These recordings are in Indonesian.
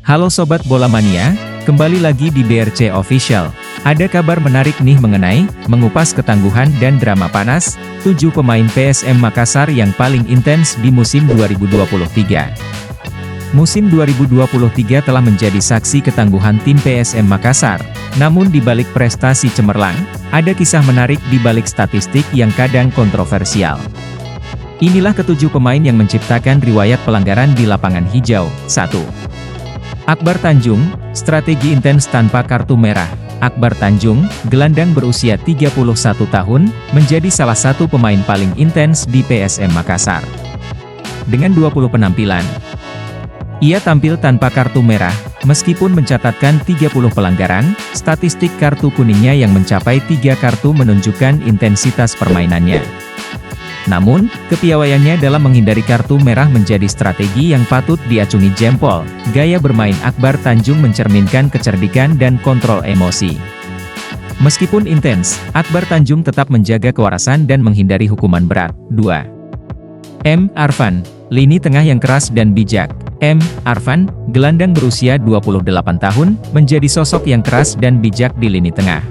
Halo Sobat Bola Mania, kembali lagi di BRC Official. Ada kabar menarik nih mengenai mengupas ketangguhan dan drama panas 7 pemain PSM Makassar yang paling intens di musim 2023. Musim 2023 telah menjadi saksi ketangguhan tim PSM Makassar. Namun di balik prestasi cemerlang, ada kisah menarik di balik statistik yang kadang kontroversial. Inilah ketujuh pemain yang menciptakan riwayat pelanggaran di lapangan hijau. 1. Akbar Tanjung, strategi intens tanpa kartu merah. Akbar Tanjung, gelandang berusia 31 tahun, menjadi salah satu pemain paling intens di PSM Makassar. Dengan 20 penampilan, ia tampil tanpa kartu merah, meskipun mencatatkan 30 pelanggaran, statistik kartu kuningnya yang mencapai 3 kartu menunjukkan intensitas permainannya. Namun, kepiawaiannya dalam menghindari kartu merah menjadi strategi yang patut diacungi jempol. Gaya bermain Akbar Tanjung mencerminkan kecerdikan dan kontrol emosi. Meskipun intens, Akbar Tanjung tetap menjaga kewarasan dan menghindari hukuman berat. 2. M. Arfan, lini tengah yang keras dan bijak. M. Arfan, gelandang berusia 28 tahun, menjadi sosok yang keras dan bijak di lini tengah.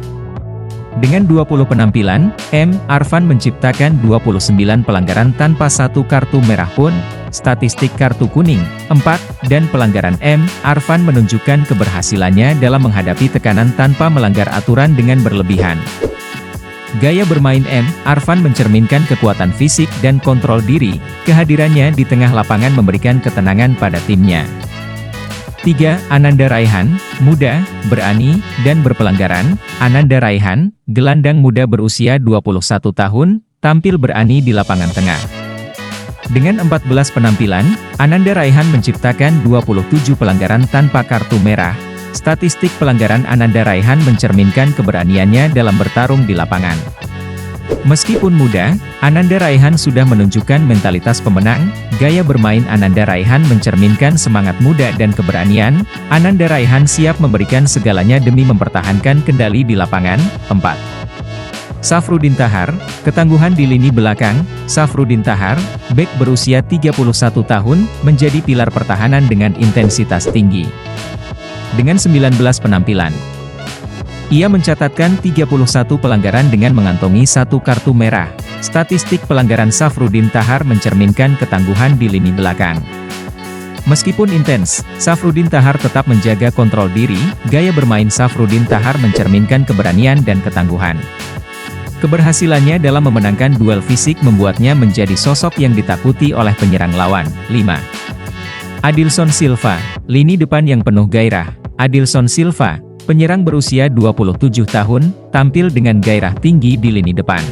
Dengan 20 penampilan, M. Arfan menciptakan 29 pelanggaran tanpa satu kartu merah pun. Statistik kartu kuning, 4, dan pelanggaran M. Arfan menunjukkan keberhasilannya dalam menghadapi tekanan tanpa melanggar aturan dengan berlebihan. Gaya bermain M. Arfan mencerminkan kekuatan fisik dan kontrol diri. Kehadirannya di tengah lapangan memberikan ketenangan pada timnya. 3. Ananda Raihan, muda, berani, dan berpelanggaran. Ananda Raihan, gelandang muda berusia 21 tahun, tampil berani di lapangan tengah. Dengan 14 penampilan, Ananda Raihan menciptakan 27 pelanggaran tanpa kartu merah. Statistik pelanggaran Ananda Raihan mencerminkan keberaniannya dalam bertarung di lapangan. Meskipun muda, Ananda Raihan sudah menunjukkan mentalitas pemenang. Gaya bermain Ananda Raihan mencerminkan semangat muda dan keberanian. Ananda Raihan siap memberikan segalanya demi mempertahankan kendali di lapangan. 4. Safrudin Tahar, ketangguhan di lini belakang. Safrudin Tahar, bek berusia 31 tahun, menjadi pilar pertahanan dengan intensitas tinggi. Dengan 19 penampilan, ia mencatatkan 31 pelanggaran dengan mengantongi 1 kartu merah. Statistik pelanggaran Safrudin Tahar mencerminkan ketangguhan di lini belakang. Meskipun intens, Safrudin Tahar tetap menjaga kontrol diri. Gaya bermain Safrudin Tahar mencerminkan keberanian dan ketangguhan. Keberhasilannya dalam memenangkan duel fisik membuatnya menjadi sosok yang ditakuti oleh penyerang lawan. 5. Adilson Silva, lini depan yang penuh gairah. Adilson Silva, penyerang berusia 27 tahun, tampil dengan gairah tinggi di lini depan.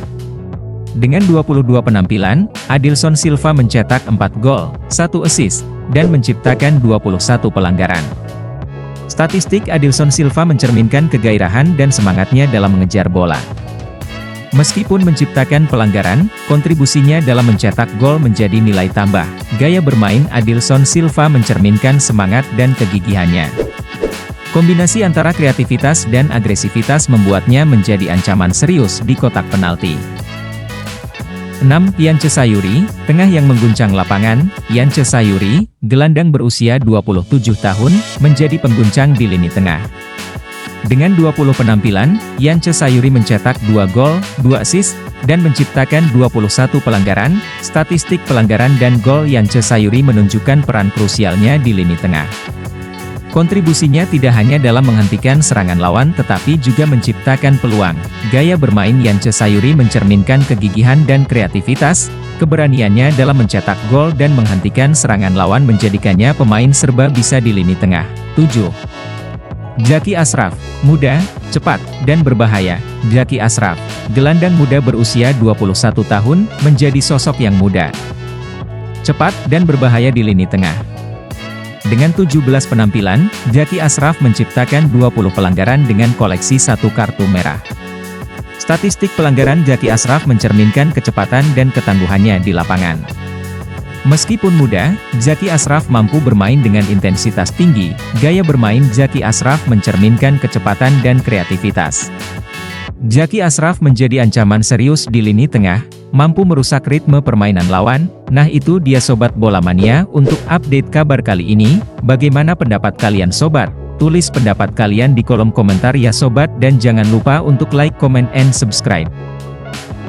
Dengan 22 penampilan, Adilson Silva mencetak 4 gol, 1 assist, dan menciptakan 21 pelanggaran. Statistik Adilson Silva mencerminkan kegairahan dan semangatnya dalam mengejar bola. Meskipun menciptakan pelanggaran, kontribusinya dalam mencetak gol menjadi nilai tambah. Gaya bermain Adilson Silva mencerminkan semangat dan kegigihannya. Kombinasi antara kreativitas dan agresivitas membuatnya menjadi ancaman serius di kotak penalti. 6. Yance Sayuri, tengah yang mengguncang lapangan. Yance Sayuri, gelandang berusia 27 tahun, menjadi pengguncang di lini tengah. Dengan 20 penampilan, Yance Sayuri mencetak 2 gol, 2 assist, dan menciptakan 21 pelanggaran. Statistik pelanggaran dan gol Yance Sayuri menunjukkan peran krusialnya di lini tengah. Kontribusinya tidak hanya dalam menghentikan serangan lawan tetapi juga menciptakan peluang. Gaya bermain Yance Sayuri mencerminkan kegigihan dan kreativitas. Keberaniannya dalam mencetak gol dan menghentikan serangan lawan menjadikannya pemain serba bisa di lini tengah. 7. Zaki Ashraf, muda, cepat, dan berbahaya. Zaki Ashraf, gelandang muda berusia 21 tahun, menjadi sosok yang muda, cepat, dan berbahaya di lini tengah. Dengan 17 penampilan, Zaki Ashraf menciptakan 20 pelanggaran dengan koleksi 1 kartu merah. Statistik pelanggaran Zaki Ashraf mencerminkan kecepatan dan ketangguhannya di lapangan. Meskipun muda, Zaki Ashraf mampu bermain dengan intensitas tinggi. Gaya bermain Zaki Ashraf mencerminkan kecepatan dan kreativitas. Zaki Ashraf menjadi ancaman serius di lini tengah, mampu merusak ritme permainan lawan. Nah itu dia Sobat Bola Mania untuk update kabar kali ini. Bagaimana pendapat kalian sobat? Tulis pendapat kalian di kolom komentar ya sobat, dan jangan lupa untuk like, comment, and subscribe.